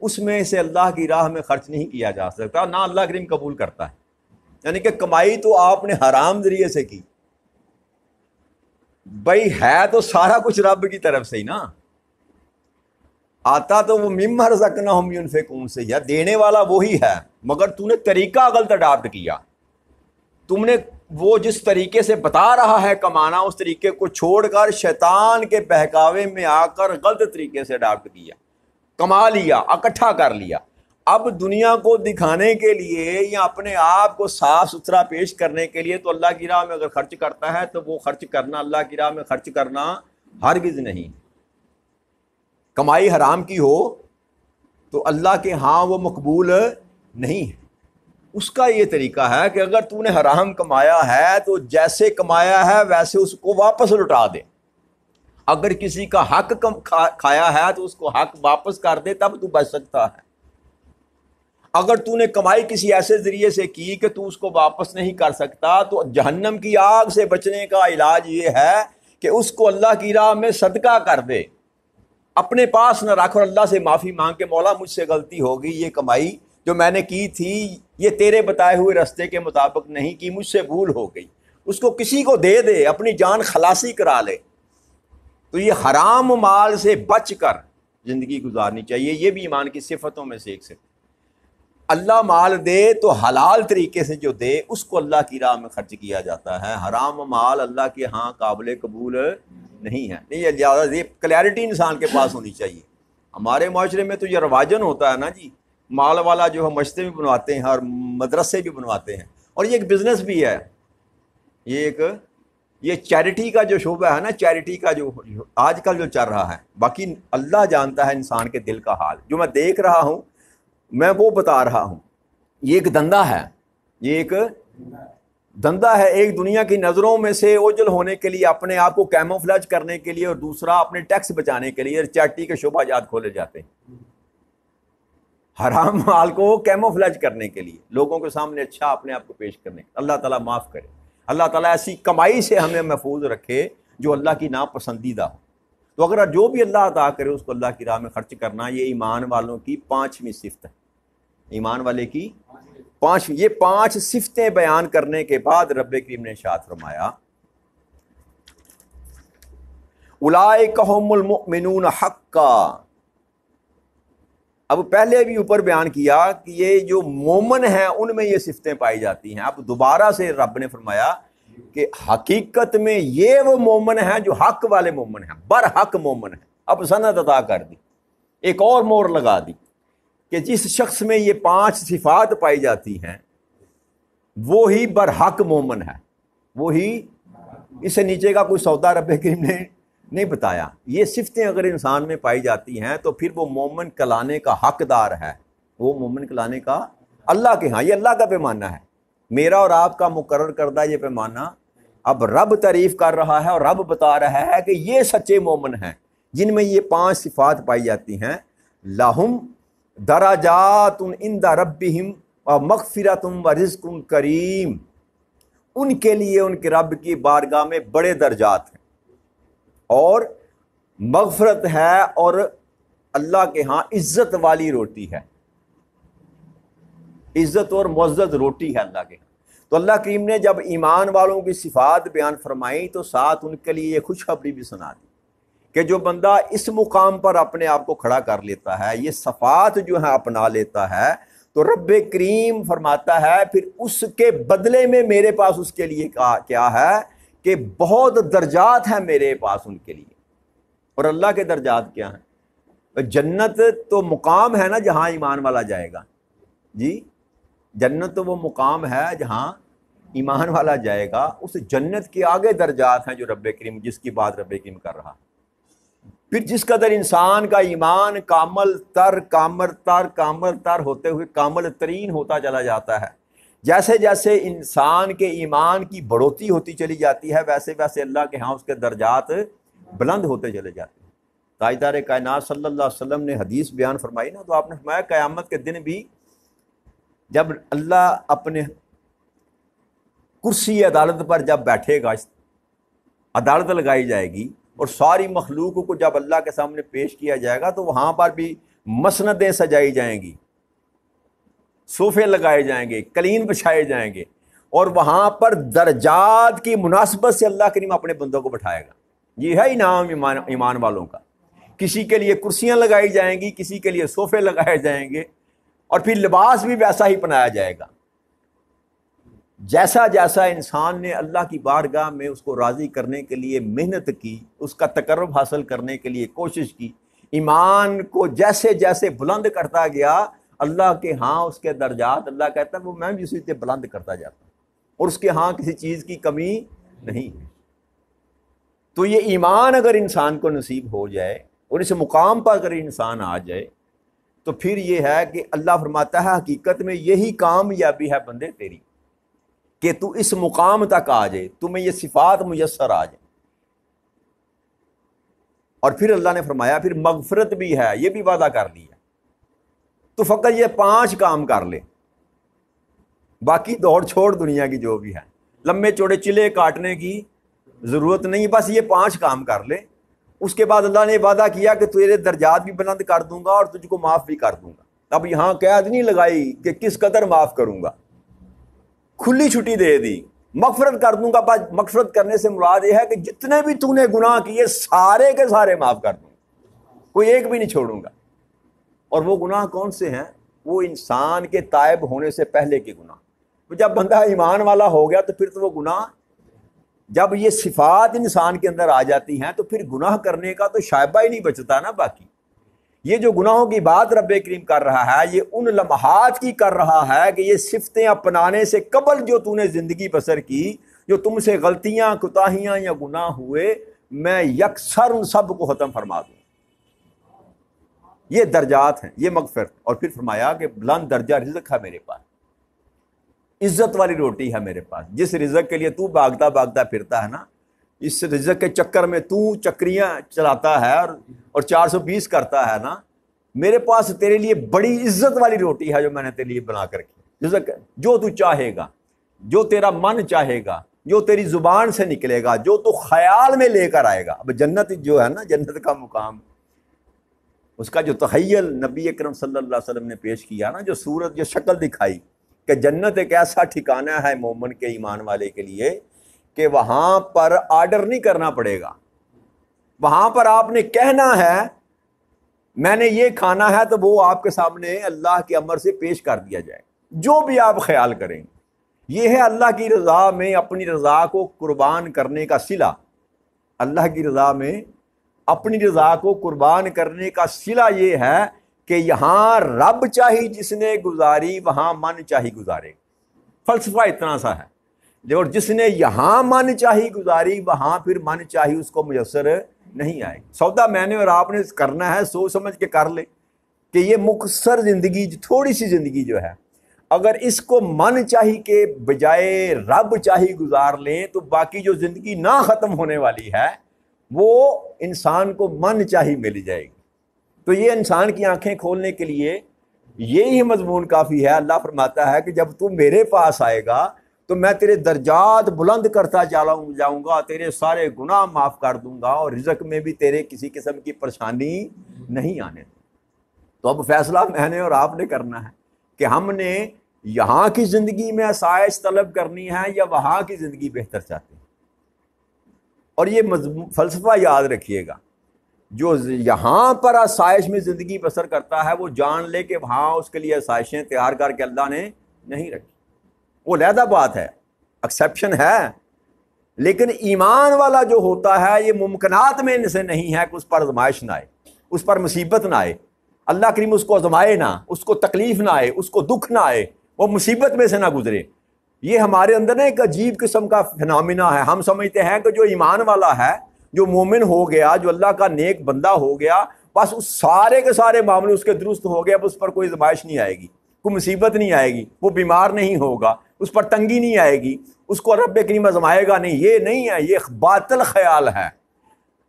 اس میں سے اللہ کی راہ میں خرچ نہیں کیا جا سکتا، نہ اللہ کریم قبول کرتا ہے۔ یعنی کہ کمائی تو آپ نے حرام ذریعے سے کی، بھائی ہے تو سارا کچھ رب کی طرف سے ہی نا، آتا تو وہ مما رزقناہم ينفقون سے، یا دینے والا وہی ہے، مگر تو نے طریقہ غلط اڈاپٹ کیا، تم نے وہ جس طریقے سے بتا رہا ہے کمانا اس طریقے کو چھوڑ کر شیطان کے بہکاوے میں آ کر غلط طریقے سے اڈاپٹ کیا، کما لیا، اکٹھا کر لیا۔ اب دنیا کو دکھانے کے لیے یا اپنے آپ کو صاف ستھرا پیش کرنے کے لیے تو اللہ کی راہ میں اگر خرچ کرتا ہے تو وہ خرچ کرنا، اللہ کی راہ میں خرچ کرنا ہرگز نہیں۔ کمائی حرام کی ہو تو اللہ کے ہاں وہ مقبول نہیں ہے۔ اس کا یہ طریقہ ہے کہ اگر تو نے حرام کمایا ہے تو جیسے کمایا ہے ویسے اس کو واپس لوٹا دے، اگر کسی کا حق کھایا ہے تو اس کو حق واپس کر دے، تب تو بچ سکتا ہے۔ اگر تو نے کمائی کسی ایسے ذریعے سے کی کہ تو اس کو واپس نہیں کر سکتا تو جہنم کی آگ سے بچنے کا علاج یہ ہے کہ اس کو اللہ کی راہ میں صدقہ کر دے، اپنے پاس نہ رکھ، اور اللہ سے معافی مانگ کے مولا مجھ سے غلطی ہوگی، یہ کمائی جو میں نے کی تھی یہ تیرے بتائے ہوئے راستے کے مطابق نہیں کی، مجھ سے بھول ہو گئی، اس کو کسی کو دے دے، اپنی جان خلاصی کرا لے۔ تو یہ حرام مال سے بچ کر زندگی گزارنی چاہیے، یہ بھی ایمان کی صفتوں میں سے ایک صفت۔ اللہ مال دے تو حلال طریقے سے جو دے اس کو اللہ کی راہ میں خرچ کیا جاتا ہے، حرام مال اللہ کے ہاں قابل قبول نہیں ہے۔ نہیں، یہ کلیئرٹی انسان کے پاس ہونی چاہیے۔ ہمارے معاشرے میں تو یہ رواجن ہوتا ہے نا جی، مال والا جو ہے مشتے بھی بنواتے ہیں اور مدرسے بھی بنواتے ہیں، اور یہ ایک بزنس بھی ہے، یہ چیریٹی کا جو شعبہ ہے نا، چیریٹی کا جو آج کل جو چل رہا ہے، باقی اللہ جانتا ہے انسان کے دل کا حال، جو میں دیکھ رہا ہوں میں وہ بتا رہا ہوں۔ یہ ایک دندہ ہے، یہ ایک دندہ ہے، ایک دنیا کی نظروں میں سے اوجھل ہونے کے لیے، اپنے آپ کو کیموفلیج کرنے کے لیے، اور دوسرا اپنے ٹیکس بچانے کے لیے چیریٹی کے شعبہ جات کھولے جاتے ہیں، حرام مال کو کیموفلیج کرنے کے لیے، لوگوں کے سامنے اچھا اپنے آپ کو پیش کرنے۔ اللہ تعالیٰ معاف کرے، اللہ تعالیٰ ایسی کمائی سے ہمیں محفوظ رکھے جو اللہ کی ناپسندیدہ ہو۔ تو اگر جو بھی اللہ عطا کرے اس کو اللہ کی راہ میں خرچ کرنا، یہ ایمان والوں کی 5ویں صفت ہے۔ ایمان والے کی یہ 5 صفتیں بیان کرنے کے بعد رب کریم نے ارشاد فرمایا اولئک ھم المؤمنون حقا۔ اب پہلے بھی اوپر بیان کیا کہ یہ جو مومن ہیں ان میں یہ صفتیں پائی جاتی ہیں، اب دوبارہ سے رب نے فرمایا کہ حقیقت میں یہ وہ مومن ہیں جو حق والے مومن ہیں، برحق مومن ہیں۔ اب سند عطا کر دی، ایک اور مور لگا دی کہ جس شخص میں یہ 5 صفات پائی جاتی ہیں وہی برحق مومن ہے، وہی، اس سے نیچے کا کوئی سودا رب کریم نے نہیں بتایا۔ یہ صفتیں اگر انسان میں پائی جاتی ہیں تو پھر وہ مومن کہلانے کا حقدار ہے، وہ مومن کہلانے کا اللہ کے ہاں، یہ اللہ کا پیمانہ ہے، میرا اور آپ کا مقرر کردہ یہ پیمانہ۔ اب رب تعریف کر رہا ہے اور رب بتا رہا ہے کہ یہ سچے مومن ہیں جن میں یہ 5 صفات پائی جاتی ہیں۔ لہم درجات عند ربہم ومغفرۃ ورزق کریم، ان کے لیے ان کے رب کی بارگاہ میں بڑے درجات ہیں اور مغفرت ہے، اور اللہ کے ہاں عزت والی روٹی ہے، عزت اور معزز روٹی ہے اللہ کے ہاں۔ تو اللہ کریم نے جب ایمان والوں کی صفات بیان فرمائی تو ساتھ ان کے لیے یہ خوشخبری بھی سنا دی کہ جو بندہ اس مقام پر اپنے آپ کو کھڑا کر لیتا ہے، یہ صفات جو ہے اپنا لیتا ہے، تو رب کریم فرماتا ہے پھر اس کے بدلے میں میرے پاس اس کے لیے کیا ہے کہ بہت درجات ہیں میرے پاس ان کے لیے۔ اور اللہ کے درجات کیا ہیں؟ جنت تو مقام ہے نا جہاں ایمان والا جائے گا، جی جنت تو وہ مقام ہے جہاں ایمان والا جائے گا، اس جنت کے آگے درجات ہیں جو رب کریم، جس کی بات رب کریم کر رہا۔ پھر جس قدر انسان کا ایمان کامل تر ہوتے ہوئے کامل ترین ہوتا چلا جاتا ہے، جیسے جیسے انسان کے ایمان کی بڑھوتی ہوتی چلی جاتی ہے ویسے ویسے اللہ کے ہاں اس کے درجات بلند ہوتے چلے جاتے ہیں۔ تاجدار کائنات صلی اللہ علیہ وسلم نے حدیث بیان فرمائی نا، تو آپ نے فرمایا قیامت کے دن بھی جب اللہ اپنے کرسی عدالت پر جب بیٹھے گا، عدالت لگائی جائے گی اور ساری مخلوق کو جب اللہ کے سامنے پیش کیا جائے گا، تو وہاں پر بھی مسندیں سجائی جائیں گی، صوفے لگائے جائیں گے، قلین بچھائے جائیں گے، اور وہاں پر درجات کی مناسبت سے اللہ کریم اپنے بندوں کو بٹھائے گا۔ یہ ہے انعام ایمان والوں کا۔ کسی کے لیے کرسیاں لگائی جائیں گی، کسی کے لیے صوفے لگائے جائیں گے، اور پھر لباس بھی ویسا ہی پہنایا جائے گا۔ جیسا جیسا انسان نے اللہ کی بارگاہ میں اس کو راضی کرنے کے لیے محنت کی، اس کا تقرب حاصل کرنے کے لیے کوشش کی، ایمان کو جیسے جیسے بلند کرتا گیا، اللہ کے ہاں اس کے درجات، اللہ کہتا ہے وہ میں بھی اسی سے بلند کرتا جاتا ہوں، اور اس کے ہاں کسی چیز کی کمی نہیں ہے۔ تو یہ ایمان اگر انسان کو نصیب ہو جائے اور اس مقام پر اگر انسان آ جائے، تو پھر یہ ہے کہ اللہ فرماتا ہے حقیقت میں یہی کامیابی ہے بندے تیری، کہ تو اس مقام تک آ جائے، تمہیں یہ صفات میسر آ جائے۔ اور پھر اللہ نے فرمایا پھر مغفرت بھی ہے، یہ بھی وعدہ کر لیا، تو فقط یہ 5 کام کر لے، باقی دوڑ چھوڑ دنیا کی جو بھی ہے، لمبے چوڑے چلے کاٹنے کی ضرورت نہیں، بس یہ 5 کام کر لے۔ اس کے بعد اللہ نے وعدہ کیا کہ تیرے درجات بھی بلند کر دوں گا اور تجھ کو معاف بھی کر دوں گا۔ اب یہاں قید نہیں لگائی کہ کس قدر معاف کروں گا، کھلی چھٹی دے دی، مغفرت کر دوں گا۔ بس مغفرت کرنے سے مراد یہ ہے کہ جتنے بھی تو نے گناہ کیے سارے کے سارے معاف کر دوں گا، کوئی ایک بھی نہیں چھوڑوں گا۔ اور وہ گناہ کون سے ہیں؟ وہ انسان کے تائب ہونے سے پہلے کے گناہ۔ جب بندہ ایمان والا ہو گیا تو پھر تو وہ گناہ، جب یہ صفات انسان کے اندر آ جاتی ہیں تو پھر گناہ کرنے کا تو شائبہ ہی نہیں بچتا نا۔ باقی یہ جو گناہوں کی بات رب کریم کر رہا ہے، یہ ان لمحات کی کر رہا ہے کہ یہ صفتیں اپنانے سے قبل جو تو نے زندگی بسر کی، جو تم سے غلطیاں، کوتاہیاں یا گناہ ہوئے، میں یکسر ان سب کو ختم فرما دوں۔ یہ درجات ہیں، یہ مغفرت۔ اور پھر فرمایا کہ بلند درجہ رزق ہے میرے پاس، عزت والی روٹی ہے میرے پاس۔ جس رزق کے لیے تو بھاگتا بھاگتا پھرتا ہے نا، اس رزق کے چکر میں تو چکریاں چلاتا ہے اور 420 کرتا ہے نا، میرے پاس تیرے لیے بڑی عزت والی روٹی ہے جو میں نے تیرے لیے بنا کر رکھی۔ رزق جو تو چاہے گا، جو تیرا من چاہے گا، جو تیری زبان سے نکلے گا، جو تو خیال میں لے کر آئے گا۔ اب جنت جو ہے نا، جنت کا مقام، اس کا جو تخیل نبی اکرم صلی اللہ علیہ وسلم نے پیش کیا نا، جو صورت، جو شکل دکھائی کہ جنت ایک ایسا ٹھکانہ ہے مومن کے، ایمان والے کے لیے، کہ وہاں پر آرڈر نہیں کرنا پڑے گا، وہاں پر آپ نے کہنا ہے میں نے یہ کھانا ہے، تو وہ آپ کے سامنے اللہ کے امر سے پیش کر دیا جائے، جو بھی آپ خیال کریں گے۔ یہ ہے اللہ کی رضا میں اپنی رضا کو قربان کرنے کا صلہ۔ اللہ کی رضا میں اپنی رضا کو قربان کرنے کا صلہ یہ ہے کہ یہاں رب چاہی جس نے گزاری، وہاں من چاہی گزارے۔ فلسفہ اتنا سا ہے، اور جس نے یہاں من چاہی گزاری، وہاں پھر من چاہی اس کو میسر نہیں آئے۔ سودا میں نے اور آپ نے کرنا ہے، سوچ سمجھ کے کر لے کہ یہ مختصر زندگی، تھوڑی سی زندگی جو ہے، اگر اس کو من چاہی کے بجائے رب چاہی گزار لیں تو باقی جو زندگی نہ ختم ہونے والی ہے وہ انسان کو من چاہی مل جائے گی۔ تو یہ انسان کی آنکھیں کھولنے کے لیے یہی مضمون کافی ہے۔ اللہ فرماتا ہے کہ جب تو میرے پاس آئے گا تو میں تیرے درجات بلند کرتا جاؤں گا، تیرے سارے گناہ معاف کر دوں گا، اور رزق میں بھی تیرے کسی قسم کی پریشانی نہیں آنے دوں۔ تو اب فیصلہ میں نے اور آپ نے کرنا ہے کہ ہم نے یہاں کی زندگی میں آسائش طلب کرنی ہے یا وہاں کی زندگی بہتر چاہتے ہیں۔ اور یہ فلسفہ یاد رکھیے گا، جو یہاں پر آسائش میں زندگی بسر کرتا ہے وہ جان لے کہ وہاں اس کے لیے آسائشیں تیار کر کے اللہ نے نہیں رکھی۔ وہ علیحدہ بات ہے، ایکسیپشن ہے، لیکن ایمان والا جو ہوتا ہے یہ ممکنات میں سے نہیں ہے کہ اس پر آزمائش نہ آئے، اس پر مصیبت نہ آئے، اللہ کریم اس کو آزمائے نہ، اس کو تکلیف نہ آئے، اس کو دکھ نہ آئے، وہ مصیبت میں سے نہ گزرے۔ یہ ہمارے اندر نا ایک عجیب قسم کا فنامنا ہے۔ ہم سمجھتے ہیں کہ جو ایمان والا ہے، جو مومن ہو گیا، جو اللہ کا نیک بندہ ہو گیا، بس اس سارے کے سارے معاملے اس کے درست ہو گئے، اب اس پر کوئی آزمائش نہیں آئے گی، کوئی مصیبت نہیں آئے گی، وہ بیمار نہیں ہوگا، اس پر تنگی نہیں آئے گی، اس کو رب کریم آزمائے گا نہیں۔ یہ نہیں ہے، یہ باطل خیال ہے۔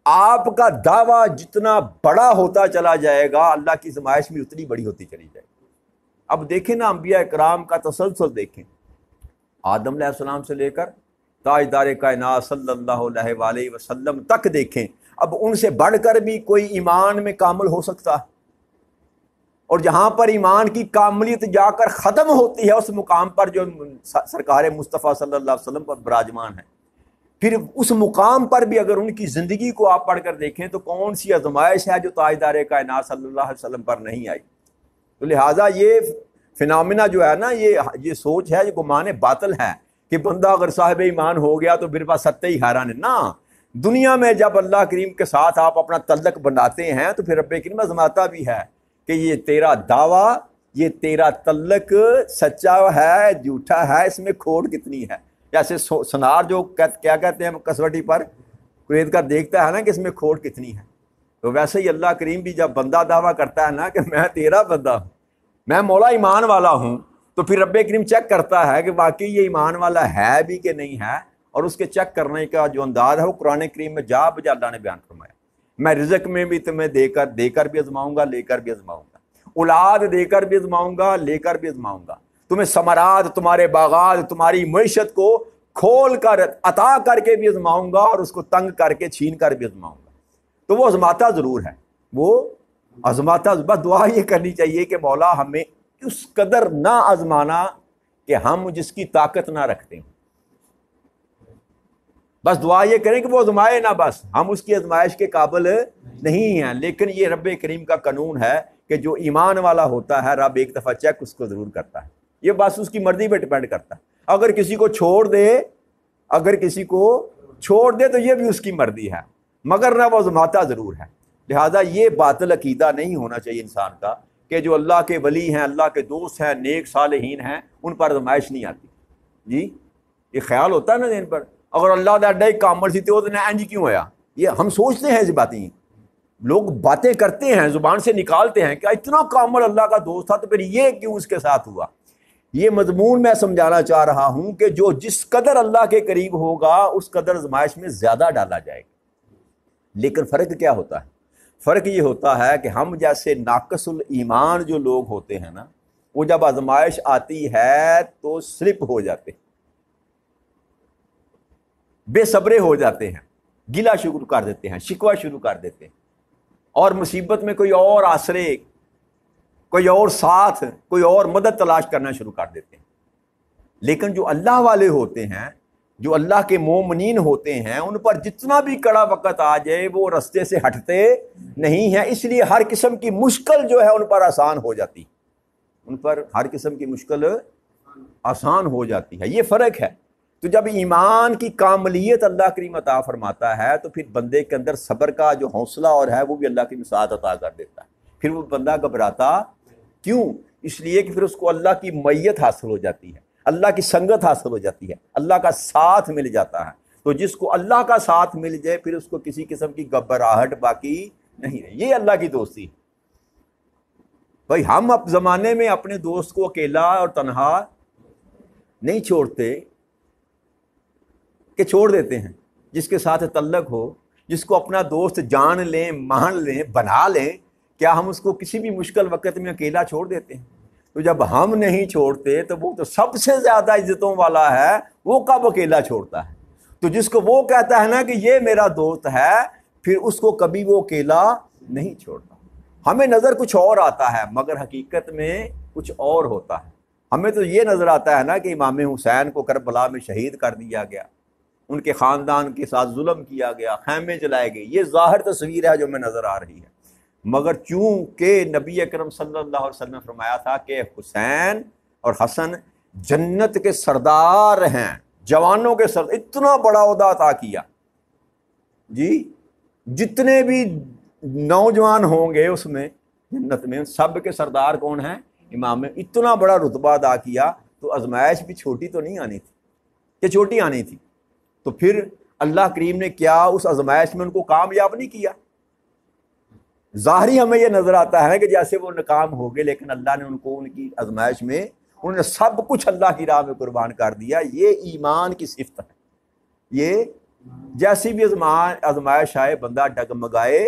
آپ کا دعویٰ جتنا بڑا ہوتا چلا جائے گا، اللہ کی آزمائش بھی اتنی بڑی ہوتی چلی جائے گی۔ اب دیکھیں نا، انبیاء کرام کا تسلسل دیکھیں، آدم علیہ السلام سے لے کر تاجدار کائنات صلی اللہ علیہ وآلہ وسلم تک دیکھیں۔ اب ان سے بڑھ کر بھی کوئی ایمان میں کامل ہو سکتا ہے؟ اور جہاں پر ایمان کی کاملیت جا کر ختم ہوتی ہے اس مقام پر جو سرکار مصطفیٰ صلی اللہ علیہ وسلم پر براجمان ہے، پھر اس مقام پر بھی اگر ان کی زندگی کو آپ پڑھ کر دیکھیں تو کون سی آزمائش ہے جو تاجدار کائنات صلی اللہ علیہ وسلم پر نہیں آئی۔ تو لہٰذا یہ فنامنا جو ہے نا، یہ سوچ ہے، یہ گمان باطل ہے کہ بندہ اگر صاحب ایمان ہو گیا تو پھر بس ستے ہی حیران ہے۔ نہ، دنیا میں جب اللہ کریم کے ساتھ آپ اپنا تعلق بناتے ہیں تو پھر رب کریم آزماتا بھی ہے کہ یہ تیرا دعویٰ، یہ تیرا تعلق سچا ہے جھوٹا ہے، اس میں کھوٹ کتنی ہے۔ جیسے سنار جو کیا کہتے ہیں کسوٹی پر قید کر دیکھتا ہے نا کہ اس میں کھوٹ کتنی ہے، تو ویسے ہی اللہ کریم بھی جب بندہ دعویٰ کرتا ہے نا کہ میں تیرا بندہ ہوں، میں مولا ایمان والا ہوں، تو پھر رب کریم چیک کرتا ہے کہ واقعی یہ ایمان والا ہے بھی کہ نہیں ہے، اور اس کے چیک کرنے کا جو انداز ہے وہ قرآن کریم میں جا بجا اللہ نے بیان فرمایا۔ میں رزق میں بھی تمہیں دے کر بھی آزماؤں گا، لے کر بھی آزماؤں گا، اولاد دے کر بھی آزماؤں گا، لے کر بھی آزماؤں گا، تمہیں ثمرات، تمہارے باغات، تمہاری معیشت کو کھول کر عطا کر کے بھی آزماؤں گا، اور اس کو تنگ کر کے چھین کر بھی آزماؤں گا۔ تو وہ آزماتا ضرور ہے، وہ آزماتا، بس دعا یہ کرنی چاہیے کہ مولا ہمیں اس قدر نہ آزمانا کہ ہم جس کی طاقت نہ رکھتے ہیں۔ بس دعا یہ کریں کہ وہ آزمائے نہ، بس ہم اس کی آزمائش کے قابل نہیں ہیں۔ لیکن یہ رب کریم کا قانون ہے کہ جو ایمان والا ہوتا ہے رب ایک دفعہ چیک اس کو ضرور کرتا ہے، یہ بس اس کی مرضی پہ ڈپینڈ کرتا ہے۔ اگر کسی کو چھوڑ دے تو یہ بھی اس کی مرضی ہے، مگر نہ وہ آزماتا ضرور ہے۔ لہٰذا یہ باطل عقیدہ نہیں ہونا چاہیے انسان کا کہ جو اللہ کے ولی ہیں، اللہ کے دوست ہیں، نیک صالحین ہیں، ان پر آزمائش نہیں آتی۔ جی یہ خیال ہوتا ہے نا ذہن پر، اگر اللہ دا ڈے کامل سی تو انج کیوں ہوا، یہ ہم سوچتے ہیں، ایسی باتیں لوگ باتیں کرتے ہیں، زبان سے نکالتے ہیں کہ اتنا کامل اللہ کا دوست تھا تو پھر یہ کیوں اس کے ساتھ ہوا۔ یہ مضمون میں سمجھانا چاہ رہا ہوں کہ جو جس قدر اللہ کے قریب ہوگا اس قدر آزمائش میں زیادہ ڈالا جائے گا۔ لیکن فرق کیا ہوتا ہے؟ فرق یہ ہوتا ہے کہ ہم جیسے ناقص الایمان جو لوگ ہوتے ہیں نا، وہ جب آزمائش آتی ہے تو سلپ ہو جاتے ہیں، بے صبرے ہو جاتے ہیں، گلہ شروع کر دیتے ہیں، شکوہ شروع کر دیتے ہیں، اور مصیبت میں کوئی اور آسرے، کوئی اور ساتھ، کوئی اور مدد تلاش کرنا شروع کر دیتے ہیں۔ لیکن جو اللہ والے ہوتے ہیں، جو اللہ کے مومنین ہوتے ہیں، ان پر جتنا بھی کڑا وقت آ جائے وہ رستے سے ہٹتے نہیں ہیں، اس لیے ہر قسم کی مشکل جو ہے ان پر آسان ہو جاتی، ان پر ہر قسم کی مشکل آسان ہو جاتی ہے۔ یہ فرق ہے۔ تو جب ایمان کی کاملیت اللہ کریم عطا فرماتا ہے تو پھر بندے کے اندر صبر کا جو حوصلہ اور ہے وہ بھی اللہ کی مساعد عطا کر دیتا ہے۔ پھر وہ بندہ گھبراتا کیوں؟ اس لیے کہ پھر اس کو اللہ کی معیت حاصل ہو جاتی ہے، اللہ کی سنگت حاصل ہو جاتی ہے، اللہ کا ساتھ مل جاتا ہے۔ تو جس کو اللہ کا ساتھ مل جائے پھر اس کو کسی قسم کی گھبراہٹ باقی نہیں رہی۔ یہ اللہ کی دوستی۔ بھائی ہم اب زمانے میں اپنے دوست کو اکیلا اور تنہا نہیں چھوڑتے کہ چھوڑ دیتے ہیں، جس کے ساتھ تعلق ہو، جس کو اپنا دوست جان لیں، مان لیں، بنا لیں، کیا ہم اس کو کسی بھی مشکل وقت میں اکیلا چھوڑ دیتے ہیں؟ تو جب ہم نہیں چھوڑتے تو وہ تو سب سے زیادہ عزتوں والا ہے، وہ کب اکیلا چھوڑتا ہے؟ تو جس کو وہ کہتا ہے نا کہ یہ میرا دوست ہے، پھر اس کو کبھی وہ اکیلا نہیں چھوڑتا۔ ہمیں نظر کچھ اور آتا ہے مگر حقیقت میں کچھ اور ہوتا ہے۔ ہمیں تو یہ نظر آتا ہے نا کہ امام حسین کو کربلا میں شہید کر دیا گیا، ان کے خاندان کے ساتھ ظلم کیا گیا، خیمے جلائے گئے، یہ ظاہر تصویر ہے جو ہمیں نظر آ رہی ہے۔ مگر چونکہ نبی اکرم صلی اللہ علیہ وسلم نے فرمایا تھا کہ حسین اور حسن جنت کے سردار ہیں، جوانوں کے سردار، اتنا بڑا عہدہ عطا کیا۔ جی جتنے بھی نوجوان ہوں گے اس میں جنت میں، سب کے سردار کون ہیں؟ امام۔ اتنا بڑا رتبہ ادا کیا، تو آزمائش بھی چھوٹی تو نہیں آنی تھی کہ چھوٹی آنی تھی؟ تو پھر اللہ کریم نے کیا اس آزمائش میں ان کو کامیاب نہیں کیا؟ ظاہری ہمیں یہ نظر آتا ہے کہ جیسے وہ ناکام ہو گئے، لیکن اللہ نے ان کو ان کی آزمائش میں انہوں نے سب کچھ اللہ کی راہ میں قربان کر دیا۔ یہ ایمان کی صفت ہے۔ یہ جیسی بھی آزمائش آئے بندہ ڈگمگائے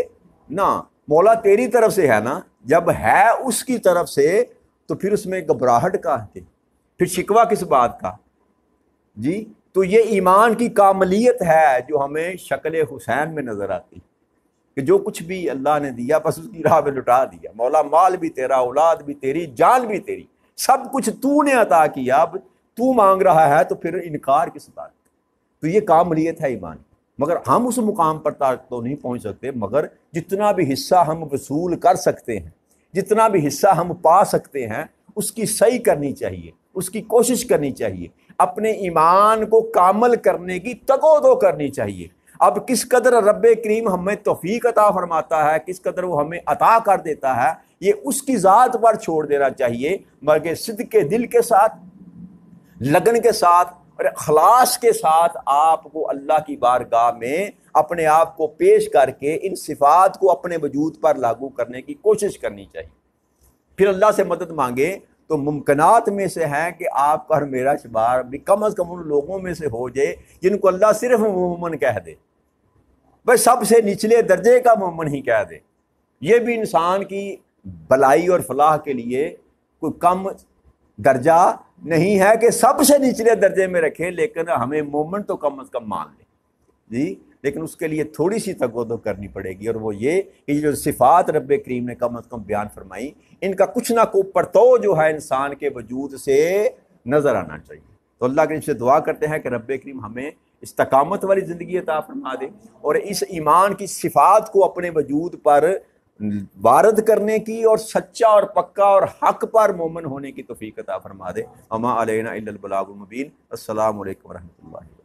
نہ، مولا تیری طرف سے ہے نا، جب ہے اس کی طرف سے تو پھر اس میں گھبراہٹ کا ہے، پھر شکوہ کس بات کا؟ جی تو یہ ایمان کی کاملیت ہے جو ہمیں شکل حسین میں نظر آتی۔ کہ جو کچھ بھی اللہ نے دیا بس اس کی راہ میں لٹا دیا. مولا مال بھی تیرا، اولاد بھی تیری، جان بھی تیری، سب کچھ تو نے عطا کیا، اب تو مانگ رہا ہے تو پھر انکار کس بات؟ تو یہ کاملیت ہے ایمان. مگر ہم اس مقام پر تو نہیں پہنچ سکتے، مگر جتنا بھی حصہ ہم وصول کر سکتے ہیں، جتنا بھی حصہ ہم پا سکتے ہیں، اس کی صحیح کرنی چاہیے، اس کی کوشش کرنی چاہیے، اپنے ایمان کو کامل کرنے کی تگ و دو کرنی چاہیے. اب کس قدر رب کریم ہمیں توفیق عطا فرماتا ہے، کس قدر وہ ہمیں عطا کر دیتا ہے، یہ اس کی ذات پر چھوڑ دینا چاہیے. مگر صدق کے دل کے ساتھ، لگن کے ساتھ اور اخلاص کے ساتھ آپ کو اللہ کی بارگاہ میں اپنے آپ کو پیش کر کے ان صفات کو اپنے وجود پر لاگو کرنے کی کوشش کرنی چاہیے. پھر اللہ سے مدد مانگے تو ممکنات میں سے ہے کہ آپ کا اور میرا شمار بھی کم از کم ان لوگوں میں سے ہو جائے جن کو اللہ صرف مومن کہہ دے، بس سب سے نچلے درجے کا مومن ہی کہہ دے. یہ بھی انسان کی بلائی اور فلاح کے لیے کوئی کم درجہ نہیں ہے کہ سب سے نچلے درجے میں رکھیں، لیکن ہمیں مومن تو کم از کم مان لیں جی. لیکن اس کے لیے تھوڑی سی تگودو کرنی پڑے گی، اور وہ یہ کہ یہ جو صفات رب کریم نے کم از کم بیان فرمائی، ان کا کچھ نہ کوئی پرتو جو ہے انسان کے وجود سے نظر آنا چاہیے. تو اللہ کریم سے دعا کرتے ہیں کہ رب کریم ہمیں استقامت والی زندگی عطا فرما دے، اور اس ایمان کی صفات کو اپنے وجود پر وارد کرنے کی اور سچا اور پکا اور حق پر مومن ہونے کی توفیق عطا فرما دے. اما علینا الا البلاغ المبین. السلام علیکم ورحمۃ اللہ.